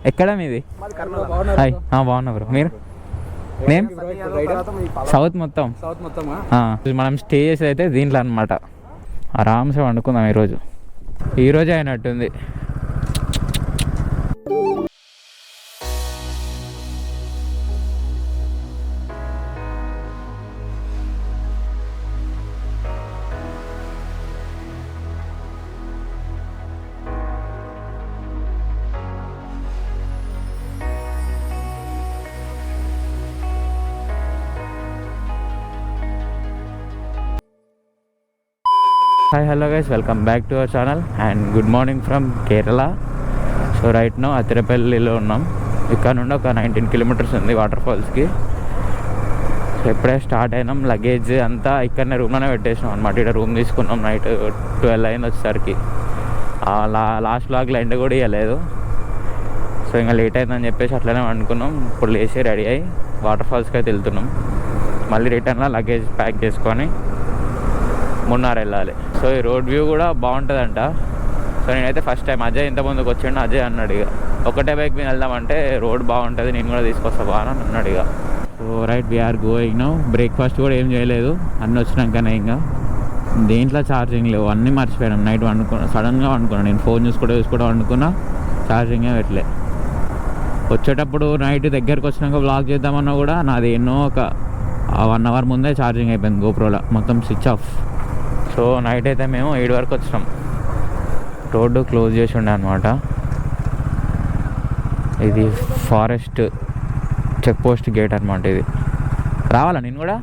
ఎక్కడ మీది? హాయ్, బాగున్నా బ్రో. మీరు? నేను సౌత్ మొత్తం. మనం స్టే చేసేది అయితే దీంట్లో అనమాట. ఆరామ్సే వండుకుందాం ఈరోజే అయినట్టుంది. Hi, hello guys, welcome back to our channel and good morning from Kerala. So right now అతిరపల్లిలో ఉన్నాం. ఇక్కడ నుండి ఒక 19 కిలోమీటర్స్ ఉంది వాటర్ ఫాల్స్కి. సో ఎప్పుడే స్టార్ట్ అయినాం. లగేజ్ అంతా ఇక్కడనే రూమ్లోనే పెట్టేసినాం అనమాట. ఇక్కడ రూమ్ తీసుకున్నాం. నైట్ 12 అయింది వచ్చేసరికి. లాస్ట్ బ్లాగ్లో ఎండ కూడా ఇవ్వలేదు. సో ఇంకా లేట్ అయిందని చెప్పేసి అట్లనే అనుకున్నాం. ఇప్పుడు లేచి రెడీ అయ్యి వాటర్ ఫాల్స్కి అయితే వెళ్తున్నాం. మళ్ళీ రిటర్న్లో లగేజ్ ప్యాక్ చేసుకొని మున్నార్ వెళ్ళాలి. సో ఈ రోడ్ వ్యూ కూడా బాగుంటుందంట. సో నేనైతే ఫస్ట్ టైం అజయ్ ఇంత ముందుకు వచ్చిండు. అజయ్ అన్నాడు ఇక ఒకటే బైక్ మీద వెళ్దామంటే రోడ్ బాగుంటుంది, నేను కూడా తీసుకొస్తా బాగా అని అన్నాడు ఇక. So right, we're going now. Breakfast కూడా ఏం చేయలేదు, అన్నీ వచ్చినాకనే. ఇంకా దేంట్లో ఛార్జింగ్ లేవు, అన్నీ మర్చిపోయాను. నైట్ సడన్గా వండుకున్నాను. నేను ఫోన్ చూసుకుంటూ వండుకున్నా, ఛార్జింగే పెట్టలే. వచ్చేటప్పుడు నైట్ దగ్గరకు వచ్చినాక బ్లాగ్ చేద్దామన్నా కూడా నాది ఎన్నో ఒక 1 అవర్ ముందే ఛార్జింగ్ అయిపోయింది గోప్రోలో, మొత్తం స్విచ్ ఆఫ్. సో నైట్ అయితే మేము 7 వరకు వచ్చినాం. రోడ్డు క్లోజ్ చేసి ఉండే అనమాట. ఇది ఫారెస్ట్ చెక్ పోస్ట్ గేట్ అనమాట. ఇది రావాలా నేను కూడా?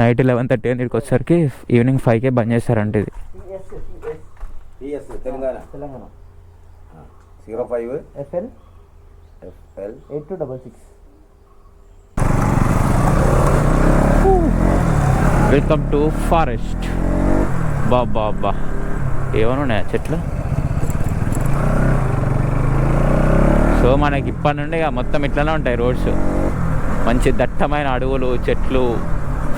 నైట్ 11:30 ఇక్కడికి వచ్చేసరికి ఈవినింగ్ 5కే బంద్ చేస్తారంట. ఇది Telangana 05 FL 8266. Welcome to forest. బాబా ఏమనున్నాయా చెట్లు. సో మనకి ఇప్పటి నుండి ఇక మొత్తం ఇట్లనే ఉంటాయి రోడ్స్. మంచి దట్టమైన అడవులు, చెట్లు,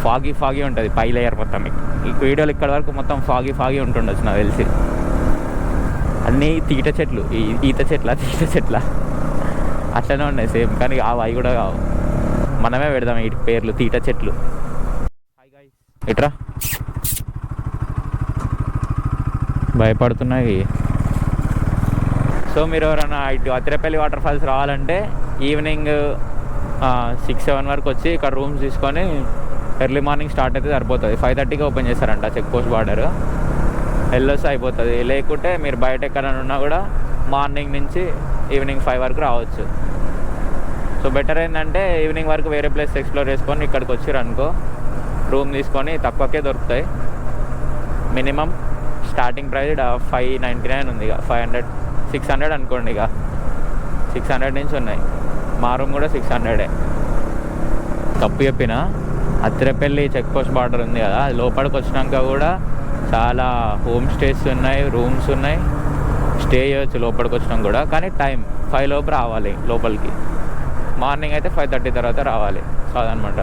ఫాగీ ఉంటుంది పై లేయర్ మొత్తం. ఈ వీడియోలు ఇక్కడ వరకు మొత్తం ఫాగీ ఉంటుండొచ్చు నాకు తెలిసి. అన్నీ తీట చెట్లు, ఈత చెట్ల అట్లనే ఉన్నాయి సేమ్. కానీ అవి కూడా కావు, మనమే పెడదాం వీటి పేర్లు, తీట చెట్లు. ఇట్రా, భయపడుతున్నాయి. సో మీరు ఎవరైనా ఇటు అతిరపల్లి వాటర్ ఫాల్స్ రావాలంటే ఈవినింగ్ 6-7 వరకు వచ్చి ఇక్కడ రూమ్స్ తీసుకొని ఎర్లీ మార్నింగ్ స్టార్ట్ అయితే సరిపోతుంది. 5:30కి ఓపెన్ చేస్తారంట చెక్ పోస్ట్ బార్డర్. వెళ్ళొస్తే అయిపోతుంది. లేకుంటే మీరు బయట ఎక్కడైనా ఉన్నా కూడా మార్నింగ్ నుంచి ఈవినింగ్ 5 వరకు రావచ్చు. సో బెటర్ ఏంటంటే ఈవినింగ్ వరకు వేరే ప్లేస్ ఎక్స్ప్లోర్ చేసుకొని ఇక్కడికి వచ్చిరనుకో రూమ్ తీసుకొని తక్కువకే దొరుకుతాయి. మినిమం స్టార్టింగ్ ప్రైస్ 599 ఉంది. ఇక 600 అనుకోండి. ఇక 600 నుంచి ఉన్నాయి. మా రూమ్ కూడా 600. తప్పు చెప్పిన. అతిరపల్లి చెక్ పోస్ట్ బార్డర్ ఉంది కదా, అది లోపలికి వచ్చినాక కూడా చాలా హోమ్ స్టేస్ ఉన్నాయి, రూమ్స్ ఉన్నాయి, స్టే చేయొచ్చు లోపలికి వచ్చినాక కూడా. కానీ టైం 5 లోపు రావాలి లోపలికి. మార్నింగ్ అయితే 5:30 తర్వాత రావాలి. సో అదనమాట.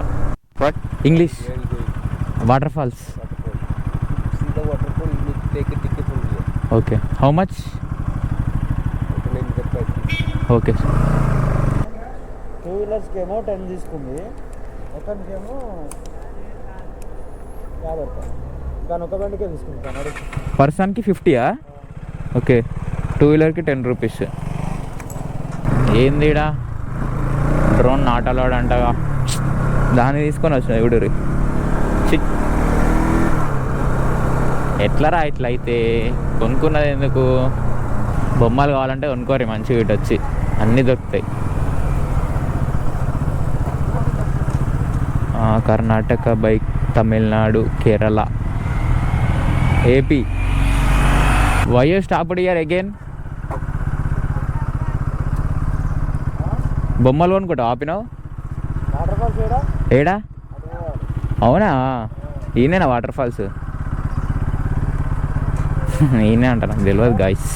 What English waterfalls. Okay, how much? Okay, 2 వీలర్స్కి ఏమో 10 తీసుకుంది, ఒకరికేమో 50 రూపాయలు. కానీ ఒక బండికే తీసుకుంటాను. పర్సన్కి 50యా? ఓకే, 2 వీలర్కి 10 రూపీస్. ఏందిడా డ్రోన్ నాట్ అలౌడ్ అంటగా, దాన్ని తీసుకొని వచ్చిన ఎవడు. ఎట్లరా ఇట్లయితే? కొనుక్కున్నది ఎందుకు? బొమ్మలు కావాలంటే కొనుక్కోరి, మంచిగా ఇటు వచ్చి అన్నీ దొరుకుతాయి. Karnataka bike, Tamil Nadu, Kerala, AP. Why you stopped here again? బొమ్మలు కొనుక్కుంటా ఆపినావు? ఏడా? అవునా, ఈయనేనా వాటర్ ఫాల్స్? ఈయనే అంట, నాకు తెలియదు గాయస్.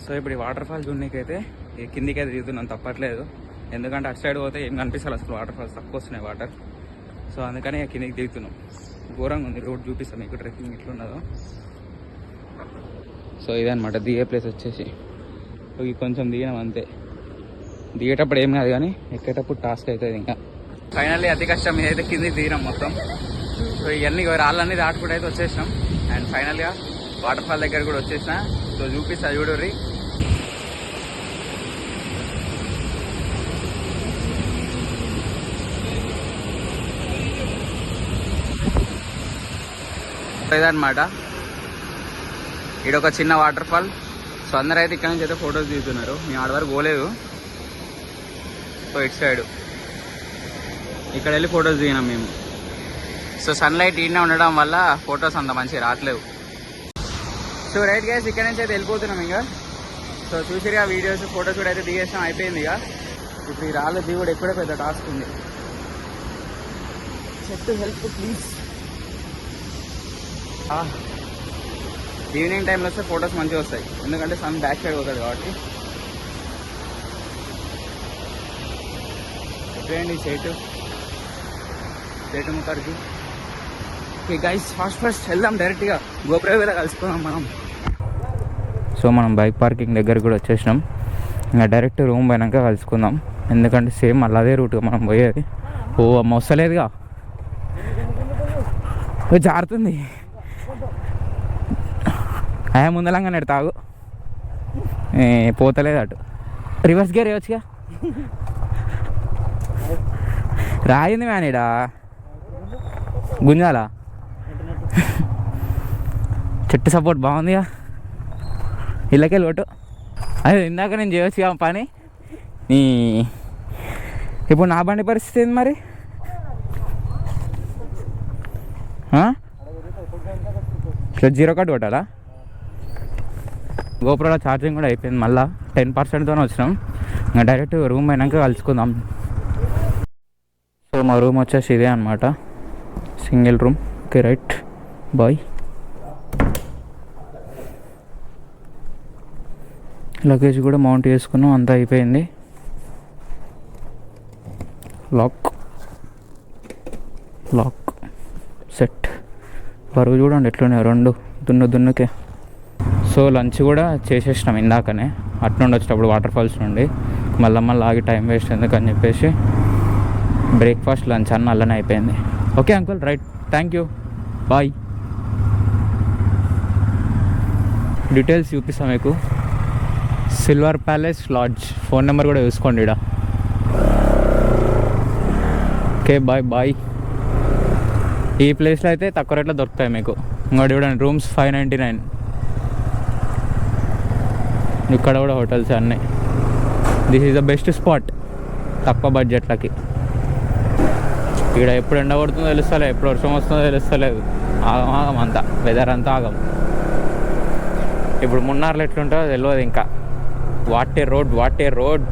సో ఇప్పుడు ఈ వాటర్ ఫాల్స్ ఉన్నకైతే కిందికి అయితే దిగుతున్నాను, తప్పట్లేదు. ఎందుకంటే అటు సైడ్ పోతే ఏం కనిపిస్తారు అసలు, వాటర్ ఫాల్స్ తక్కువ వస్తున్నాయి వాటర్. సో అందుకని కిందికి దిగుతున్నాం. ఘోరంగా ఉంది రోడ్, చూపిస్తాం మీకు ట్రెక్కింగ్ ఎట్లున్నదో. సో ఇదనమాట దిగే ప్లేస్ వచ్చేసి. ఇవి కొంచెం దిగినాం అంతే. దిగేటప్పుడు ఏం కాదు కానీ ఎక్కేటప్పుడు టాస్క్ అవుతుంది. ఇంకా ఫైనల్లీ అతి కష్టం మీద అయితే కిందికి దిగినాం మొత్తం. సో ఇవన్నీ రాళ్ళన్నీ దాటుకుంటూ అయితే వచ్చేసినాం. అండ్ ఫైనల్గా వాటర్ ఫాల్ దగ్గర కూడా వచ్చేసిన. సో చూపిస్తా చూడుర్రి. ఇదన్నమాట ఈడొక చిన్న వాటర్ ఫాల్. సో అందరూ అయితే ఇక్కడ నుంచి అయితే ఫొటోస్ దిగుతున్నారు. మేము ఆడ వరకు పోలేదు. సో ఇటు సైడ్ ఇక్కడ వెళ్ళి ఫొటోస్ దిగినాం మేము. సో సన్లైట్ ఈడనే ఉండడం వల్ల ఫొటోస్ అంత మంచిగా రావట్లేవు. సో రైట్ గైస్ ఇక్కడ నుంచి అయితే వెళ్ళిపోతున్నాం ఇంకా. సో చూసిగా వీడియోస్ ఫొటోస్ కూడా అయితే దిగేసాం, అయిపోయింది ఇక. ఇప్పుడు ఈ రాళ్ళు దిగుడు ఎక్కడే పెద్ద టాస్క్ ఉంది. చెట్టు హెల్ప్ ప్లీజ్. ఈవినింగ్ టైంలో వస్తే ఫొటోస్ మంచిగా వస్తాయి, ఎందుకంటే సన్ బ్యాక్ సైడ్ పోతుంది కాబట్టి. ఎక్కడండి చెట్టు ముక్కడికి. ఓకే గైస్ ఫాస్ట్ వెళ్దాం డైరెక్ట్గా గోపురం కలుసుకుందాం మనం. సో మనం బైక్ పార్కింగ్ దగ్గర కూడా వచ్చేసినాం. ఇంకా డైరెక్ట్ రూమ్ పోయినాక కలుసుకుందాం, ఎందుకంటే సేమ్ మళ్ళీ అదే రూట్గా మనం పోయేది. ఓ అమ్మ వస్తలేదుగా, జారుతుంది. అయ్యా ముందలంగా నేడు తాగు, పోతలేదు అటు. రివర్స్ గేర్ వేయచ్చుగా. రాయింది మ్యానేడా గుంజాలా. చెట్టు సపోర్ట్ బాగుందిగా. ఇళ్ళకే లోటు. అదే ఇందాక నేను చేయొచ్చుగా పని. ఇప్పుడు నా బండి పరిస్థితి ఏంది మరి? ఇట్లా 0 కట్ కొట్టాలా? గోపురంలో ఛార్జింగ్ కూడా అయిపోయింది. మళ్ళీ 10%తోనే వచ్చినాం. ఇంకా డైరెక్ట్ రూమ్ అయినాక కలుసుకుందాం. సో మా రూమ్ వచ్చేసి ఇదే అనమాట, single room. Okay right bye. Luggage కూడా మౌంట్ చేసుకున్నాం, అంతా అయిపోయింది. Lock set. బరువు చూడండి ఎట్లున్నాయి రెండు దున్నుకే. సో లంచ్ కూడా చేసేసినాం ఇందాకనే, అట్నుండి వచ్చేటప్పుడు వాటర్ ఫాల్స్ నుండి. మళ్ళీ ఆగి టైం వేస్ట్ ఎందుకని చెప్పేసి బ్రేక్ఫాస్ట్ లంచ్ అన్న అల్లనే అయిపోయింది. Okay uncle right, thank you, bye. Details చూపిస్తాం మీకు. Silver palace lodge, phone number కూడా చూసుకోండి ఇక్కడ. Okay bye. ఈ ప్లేస్లో అయితే తక్కువ రేట్లో దొరుకుతాయి మీకు. ఇంకోటి చూడండి, రూమ్స్ 599. ఇక్కడ కూడా హోటల్స్ అన్నీ. This is the best spot తక్కువ బడ్జెట్లకి. ఇక్కడ ఎప్పుడు ఎండ పడుతుందో తెలుస్తలేదు, ఎప్పుడు వర్షం వస్తుందో తెలుస్తలేదు. ఆగం అంతా, వెదర్ అంతా ఆగం. ఇప్పుడు మున్నార్లో ఎట్లుంటుందో తెలియదు ఇంకా. What a road.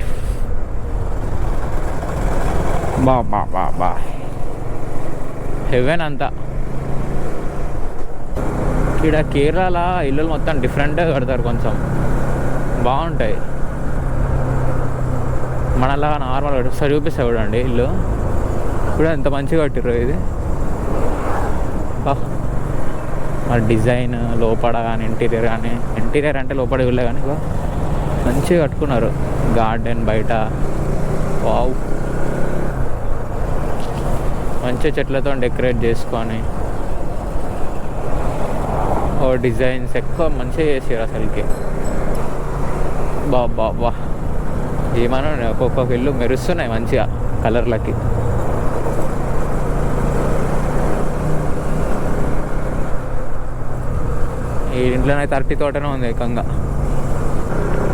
బా హెవెన్ అంతా. ఇక్కడ కేరళ ఇల్లులు మొత్తం డిఫరెంట్గా కడతారు, కొంచెం బాగుంటాయి. మనలా నార్మల్ ఒకసారి చూపిస్తా చూడండి ఇల్లు కూడా ఎంత మంచిగా కట్టిర్రు. ఇది మరి డిజైన్ లోపల కానీ ఇంటీరియర్ అంటే లోపల వెళ్ళే కానీ మంచిగా కట్టుకున్నారు. గార్డెన్ బయట వావ్, మంచిగా చెట్లతో డెకరేట్ చేసుకొని ఓ డిజైన్స్ ఎక్కువ మంచిగా చేసారు అసలుకి. బా ఏమన్నా ఒక్కొక్క ఇల్లు మెరుస్తున్నాయి మంచిగా కలర్లకి. ఈ ఇంట్లోనే 30 తోటనే ఉంది ఏకంగా.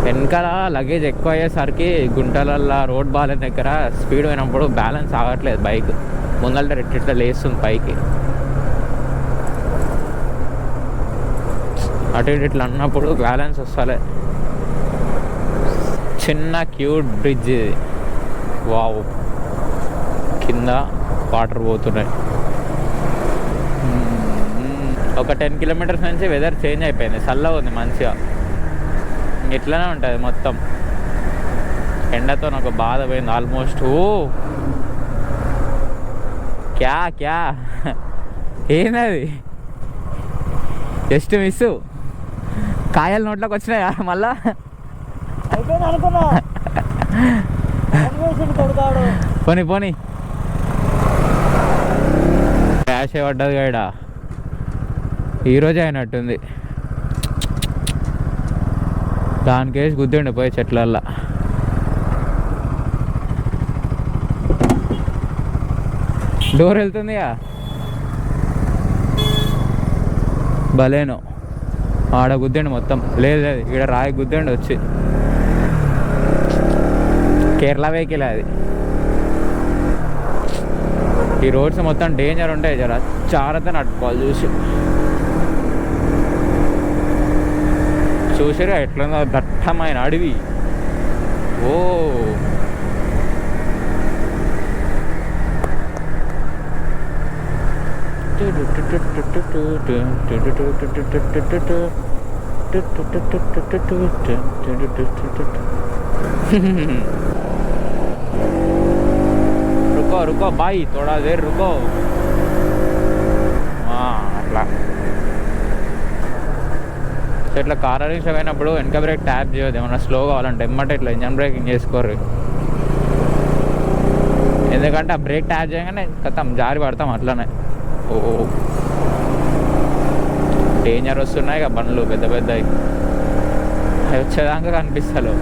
వెనకాల లగేజ్ ఎక్కువ అయ్యేసరికి గుంటలల్లో రోడ్ బాగాలేని దగ్గర స్పీడ్ పోయినప్పుడు బ్యాలెన్స్ ఆగట్లేదు బైక్. ముందర ఇట్లా లేస్తుంది పైకి. అటు ఇట్లా అన్నప్పుడు బ్యాలెన్స్ వస్తలే. చిన్న క్యూట్ బ్రిడ్జ్ ఇది. వావ్, కింద వాటర్ పోతున్నాయి. ఒక 10 కిలోమీటర్స్ నుంచి వెదర్ చేంజ్ అయిపోయింది, చల్లగా ఉంది మంచిగా. ఇట్లానే ఉంటుంది మొత్తం. ఎండతో నాకు బాధ పోయింది ఆల్మోస్ట్. ఓ క్యా ఏంది జస్ట్ మిస్. కాయలు నోట్లోకి వచ్చినాయా మళ్ళా? అయిపోయింది అనుకున్నా. కొడతాడు. పోనీ పోనీ క్యాష్ పడ్డది గైడా ఈరోజే అయినట్టుంది. దానికేసి గుద్దిండి పోయి చెట్లల్లా. డోర్ వెళ్తుందిగా భలేను. ఆడ గుద్దండి మొత్తం. లేదు లేదు ఇక్కడ రాయి గుద్దండి వచ్చి. కేరళ వెహికల్ అది. ఈ రోడ్స్ మొత్తం డేంజర్ ఉంటాయి, జర జాగ్రత్త నడుపుకోవాలి చూసి. చూసారా ఎట్లుందో దట్టమైన అడవి. ఓ रुको रुको भाई थोड़ा देर रुको. అట్లా ఇట్లా కార్ రీచ్ అయినప్పుడు వెనక బ్రేక్ ట్యాప్ చేయదు. ఏమన్నా స్లో కావాలంటే ఎమ్మటే ఇట్లా ఇంజన్ బ్రేకింగ్ చేసుకోరు. ఎందుకంటే ఆ బ్రేక్ ట్యాప్ చేయగానే కథం జారి పడతాం అట్లానే. ఓ డేంజర్ వస్తున్నాయి ఇక బండ్లు పెద్ద పెద్దవి. అవి వచ్చేదాకా కనిపిస్తలు.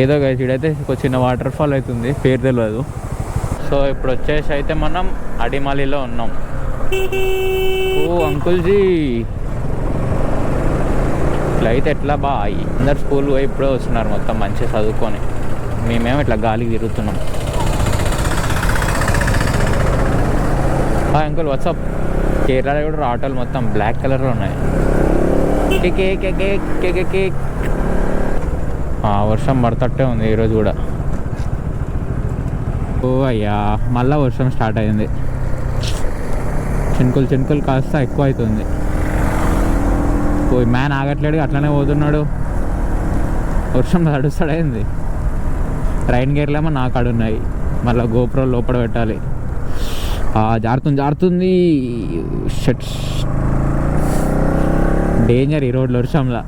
ఏదో గైస్ ఇడైతే ఒక చిన్న వాటర్ ఫాల్ అవుతుంది, పేరు తెలియదు. సో ఇప్పుడు వచ్చేసి అయితే మనం అడిమాలిలో ఉన్నాం. ఓ అంకుల్జీ ఇట్లా అయితే ఎట్లా బాయ్. అందరు స్కూల్ పోయి ఇప్పుడే వస్తున్నారు మొత్తం మంచిగా చదువుకొని. మేమేమో ఇట్లా గాలికి తిరుగుతున్నాం. Uncle WhatsApp. కేరళలో కూడా ఆటోలు మొత్తం బ్లాక్ కలర్లో ఉన్నాయి. వర్షం పడతట్టే ఉంది ఈరోజు కూడా. ఓ అయ్యా మళ్ళా వర్షం స్టార్ట్ అయింది. చినుకులు చినుకులు కాస్త ఎక్కువ అవుతుంది. పోయి మ్యాన్ ఆగట్లేడు, అట్లనే పోతున్నాడు. వర్షం తడుస్తాడైంది. రైన్ గేర్లేమో నా కాడ ఉన్నాయి. మళ్ళీ గోప్రో లోపల పెట్టాలి. జారుతుంది జారుతుంది. షట్ డేంజర్ ఈ రోడ్లు వర్షంలో.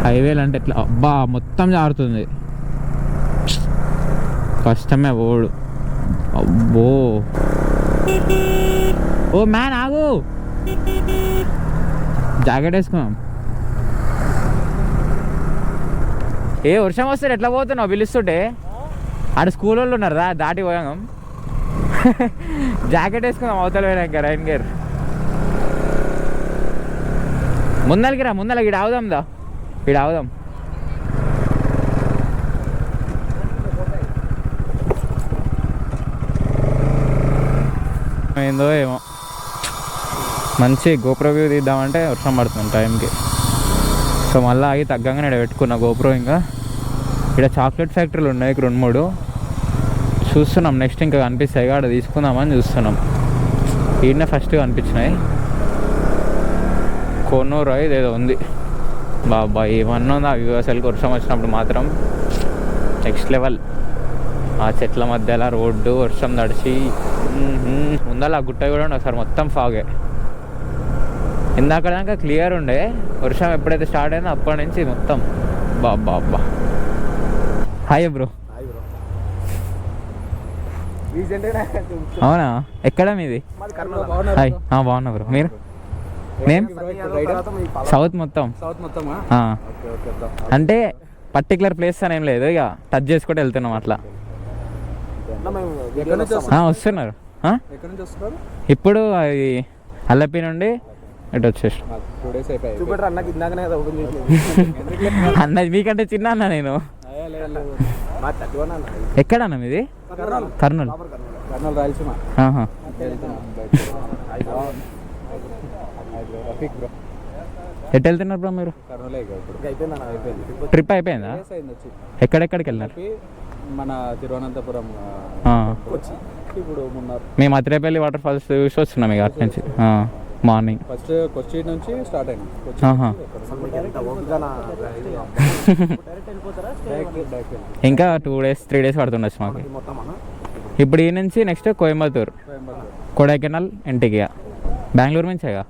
హైవేలు అంటే ఎట్లా అబ్బా మొత్తం జారుతుంది. కష్టమే ఓడు. అబ్బో ఓ మ్యాన్ ఆగు, జాకెట్ వేసుకున్నాం. ఏ వర్షం వస్తే ఎట్లా పోతున్నావు పిలుస్తుంటే? ఆడ స్కూల్ వాళ్ళు ఉన్నారు రా, దాటి పోయాం. జాకెట్ వేసుకుందాం అవతల పోయినాక రైన్ గేర్. ముందలకి రా, ముందలకి ఈడ ఆవుదాం దా, ఈడ ఆవుదాం. ఏందో ఏమో మంచి గోప్రో వ్యూ తీద్దామంటే వర్షం పడుతుంది టైంకి. సో మళ్ళీ ఆగి తగ్గంగానే ఇక్కడ పెట్టుకున్నా గోప్రో. ఇంకా ఇక్కడ చాక్లెట్ ఫ్యాక్టరీలు ఉన్నాయి 2-3 చూస్తున్నాం. నెక్స్ట్ ఇంకా కనిపిస్తాయి అక్కడ తీసుకుందామని చూస్తున్నాం. ఈయన ఫస్ట్ కనిపించినాయి. కొన్నూరు ఇదేదో ఉంది బాబా. ఏమన్నా ఉంది ఆ వ్యూ అసలు. వర్షం వచ్చినప్పుడు మాత్రం నెక్స్ట్ లెవెల్. ఆ చెట్ల మధ్యలో రోడ్డు వర్షం తడిచి ముందర ఆ గుట్ట కూడా ఉండే ఒకసారి మొత్తం ఫాగే. ఇందాక దాకా క్లియర్ ఉండే, వర్షం ఎప్పుడైతే స్టార్ట్ అయిందో అప్పటి నుంచి మొత్తం బాబా అబ్బా. Hi bro. అవునా ఎక్కడ మీది? హాయ్ బాగున్నా బ్రో. మీరు? నేను సౌత్ మొత్తం. అంటే పర్టికులర్ ప్లేస్ అని ఏం లేదు, ఇక టచ్ చేసుకుంటూ వెళ్తున్నాం అట్లా. వస్తున్నారు ఇప్పుడు. అది అల్లపి నుండి ఇటు వచ్చేసి. అన్నది మీకంటే చిన్న అన్న నేను. ఎక్కడన్నా మీది? కర్నూలు. ఎటు వెళ్తున్నారు బ్రో మీరు? ట్రిప్ అయిపోయిందా? ఎక్కడెక్కడికి వెళ్ళినారు? మన తిరువనంతపురం. ఇప్పుడు మేము అతిరేపల్లి వాటర్ ఫాల్స్ చూసి వస్తున్నాం ఇక అటు నుంచి మార్నింగ్. ఫస్ట్ కొచ్చి నుంచి స్టార్ట్ అయింది. ఇంకా 2 days 3 days పడుతుండొచ్చు మాకు. ఇప్పుడు ఈ నుంచి నెక్స్ట్ కోయంబత్తూర్, కొడైకెనాల్, ఇంటికి. బెంగళూరు నుంచేగా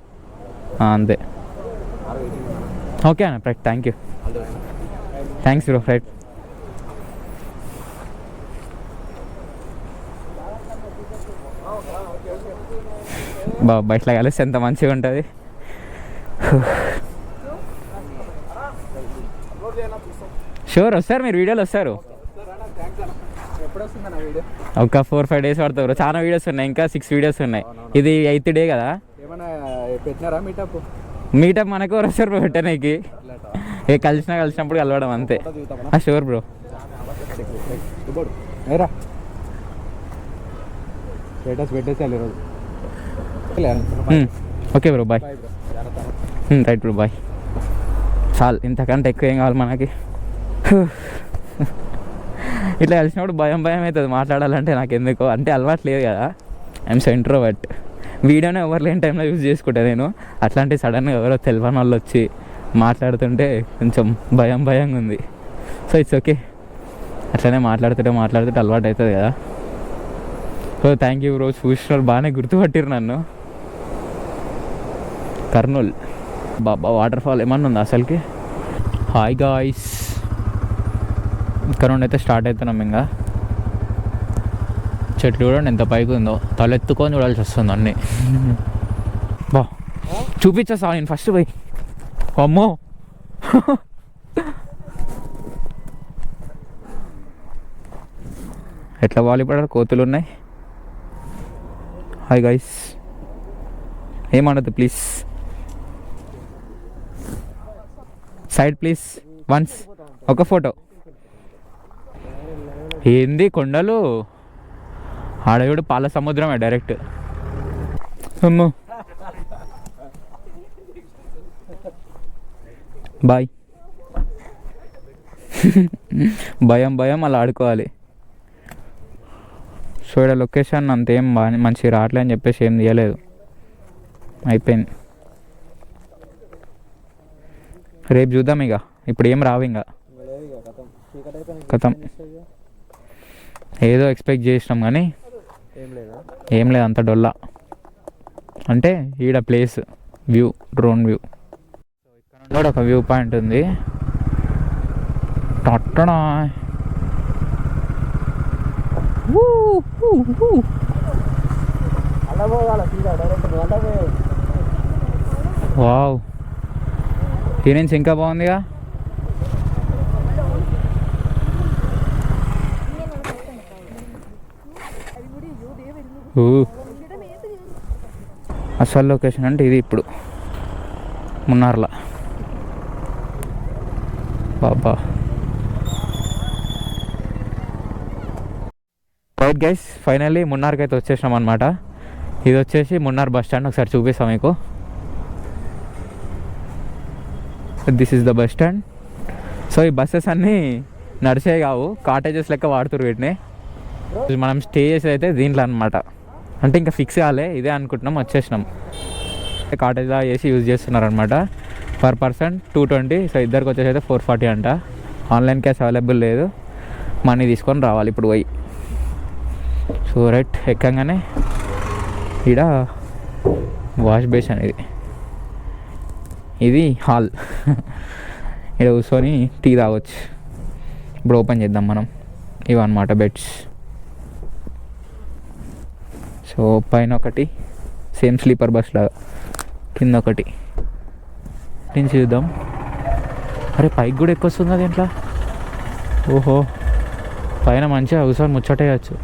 అంతే. ఓకే అన్న right, thank you, thanks bro. Right. బాబా ఇట్లా కలిస్తే ఎంత మంచిగా ఉంటుంది. షూర్ వస్తారు, మీరు వీడియోలు వస్తారు. ఎప్పుడు వస్తుంది నా వీడియో? ఒక 4-5 days పడతారు. చాలా వీడియోస్ ఉన్నాయి, ఇంకా 6 వీడియోస్ ఉన్నాయి. ఇది 8th day కదా. ఏమైనా పెట్టినారా మీటప్? మీటప్ మనకు ఎవరు వస్తారు బ్రో పెట్టడానికి? ఏ కలిసినప్పుడు కలవడం అంతే. Sure bro. ఏరా స్టేటస్ పెట్టేసాలి ఈరోజు. Okay bro, bye. Right bro, bye. చాలు, ఇంతకంటే ఎక్కువ ఏం కావాలి మనకి. ఇట్లా కలిసినప్పుడు భయం అవుతుంది మాట్లాడాలంటే. నాకు ఎందుకో అంటే అలవాటు లేదు కదా, ఐఎమ్ సో ఇంట్రోవర్ట్. వీడియోనే ఎవరు లేని టైంలో యూజ్ చేసుకుంటా నేను. అట్లాంటి సడన్గా ఎవరో తెలియని వాళ్ళు వచ్చి మాట్లాడుతుంటే కొంచెం భయంగా ఉంది. సో ఇట్స్ ఓకే, అట్లనే మాట్లాడుతుంటే అలవాటు అవుతుంది కదా. So thank you bro. చూసిన బాగానే గుర్తుపట్టిరు నన్ను. కర్నూల్ బాబా వాటర్ ఫాల్ ఏమన్నా ఉందా అసలుకి? హాయ్ గాయ్స్, ఇక్కడ నుండి అయితే స్టార్ట్ అవుతున్నాం. ఇంకా చెట్లు చూడండి ఎంత పైకి ఉందో, తలెత్తుకొని చూడాల్సి వస్తుంది అన్నీ. బా చూపించేస్తా నేను ఫస్ట్ పోయి. అమ్మో ఎట్లా వాలిపడారు, కోతులు ఉన్నాయి. హాయ్ గాయ్స్, ఏమన్నది ప్లీజ్, సైడ్ ప్లీజ్ వన్స్, ఒక ఫోటో. ఏంది కొండలు, ఆడవిడు పాల సముద్రమే డైరెక్ట్. అమ్మో బాయ్. భయం అలా ఆడుకోవాలి. సో ఇక్కడ లొకేషన్ అంతేం బాగా మంచిగా రావట్లే అని చెప్పేసి ఏం తీయలేదు, అయిపోయింది. రేపు చూద్దాం ఇక, ఇప్పుడు ఏం రావు ఇంకా కథం. ఏదో ఎక్స్పెక్ట్ చేసినాం కానీ ఏం లేదు, అంత డొల్లా. అంటే ఈడ ప్లేస్ వ్యూ, డ్రోన్ వ్యూ. ఇక్కడ ఒక వ్యూ పాయింట్ ఉంది. టట్టడా వావ్, ఈ నుంచి ఇంకా బాగుందిగా. అసలు లొకేషన్ అంటే ఇది ఇప్పుడు మున్నార్లా. బాబా రైట్ గైస్, ఫైనల్లీ మున్నార్కి అయితే వచ్చేసినాం అనమాట. ఇది వచ్చేసి మున్నార్ బస్ స్టాండ్. ఒకసారి చూపిస్తాం మీకు. This is the bus stand. So ఈ బస్సెస్ అన్నీ నడిచే కావు, కాటేజెస్ లెక్క వాడుతున్నారు వీటిని. మనం స్టే చేసేది అయితే దీంట్లో అనమాట. అంటే ఇంకా ఫిక్స్ కాలే, ఇదే అనుకుంటున్నాం, వచ్చేసినాం. కాటేజ్లా చేసి యూజ్ చేస్తున్నారు అనమాట. Per person 220. సో ఇద్దరికి వచ్చేసి అయితే 440 అంట. ఆన్లైన్ క్యాష్ అవైలబుల్ లేదు, మనీ తీసుకొని రావాలి ఇప్పుడు పోయి. సో రైట్, ఎక్కగానే ఈడ వాష్ బేసిన్, ఇది హాల్. ఇక్కడ కూర్చొని టీ తాగొచ్చు. ఇప్పుడు ఓపెన్ చేద్దాం మనం. ఇవన్నమాట బెడ్స్. సో పైన ఒకటి సేమ్ స్లీపర్ బస్ లాగా, కింద ఒకటి. నుంచి చూద్దాం. అరే పైకి కూడా ఎక్కువ వస్తుంది దీంట్లో. ఓహో, పైన మంచిగా కూర్చొని ముచ్చటేయచ్చు.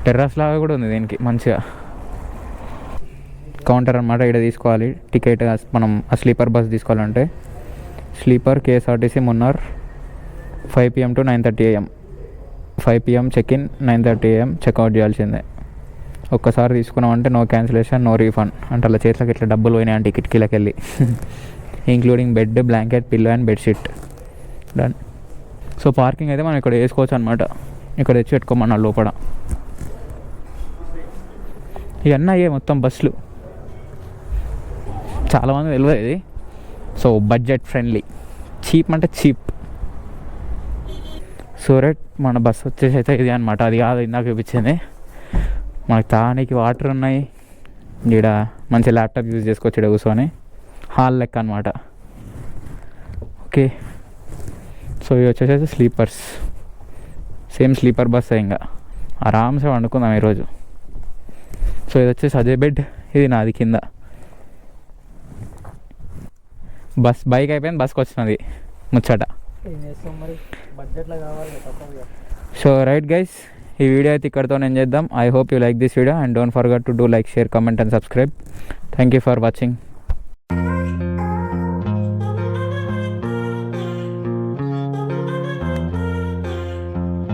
టెర్రస్ లాగా కూడా ఉంది దీనికి మంచిగా. కౌంటర్ అనమాట, ఇక్కడ తీసుకోవాలి టికెట్. మనం ఆ స్లీపర్ బస్ తీసుకోవాలంటే sleeper KSRTC Munnar 5 PM to 9:30 AM. 5 PM check in, 9:30 AM checkout చేయాల్సిందే. ఒక్కసారి తీసుకున్నామంటే నో క్యాన్సిలేషన్, నో రీఫండ్. అంటే అలా చేతిలోకి ఇట్లా డబ్బులు పోయినాయి అంటే కిటికీలోకి వెళ్ళి. Including bed, blanket, pillow and bedsheet. Done. So parking అయితే మనం ఇక్కడ వేసుకోవచ్చు అనమాట. ఇక్కడ తెచ్చి పెట్టుకోమన్నా లోపల. ఇవన్నీ అయ్యే మొత్తం బస్సులు. చాలామంది తెలియదు ఇది. సో బడ్జెట్ ఫ్రెండ్లీ, చీప్ అంటే చీప్. సో రైట్, మన బస్సు వచ్చేసి అయితే ఇది అనమాట. అది కాదు ఇందాక చూపించింది. మనకు తానికి వాటర్ ఉన్నాయి. ఇక్కడ మంచి ల్యాప్టాప్ యూజ్ చేసుకోవచ్చు ఇక్కడ కూర్చొని. హాల్ లెక్క అనమాట. ఓకే, సో ఇవి వచ్చేసి స్లీపర్స్, సేమ్ స్లీపర్ బస్ ఇంకా ఆరామ్సే వండుకుందాం ఈరోజు. సో ఇది వచ్చేసి అజయ్ బెడ్, ఇది నాది కింద. బైక్ అయిపోయింది, బస్కి వచ్చినది ముచ్చట. ఏం చేస్తాం మరి, బడ్జెట్లో కావాలి తప్పదు. సో రైట్ గైస్, ఈ వీడియో అయితే ఇక్కడితో నేను చేద్దాం. I hope you like this video and don't forget to do like, share, comment and subscribe. Thank you for watching.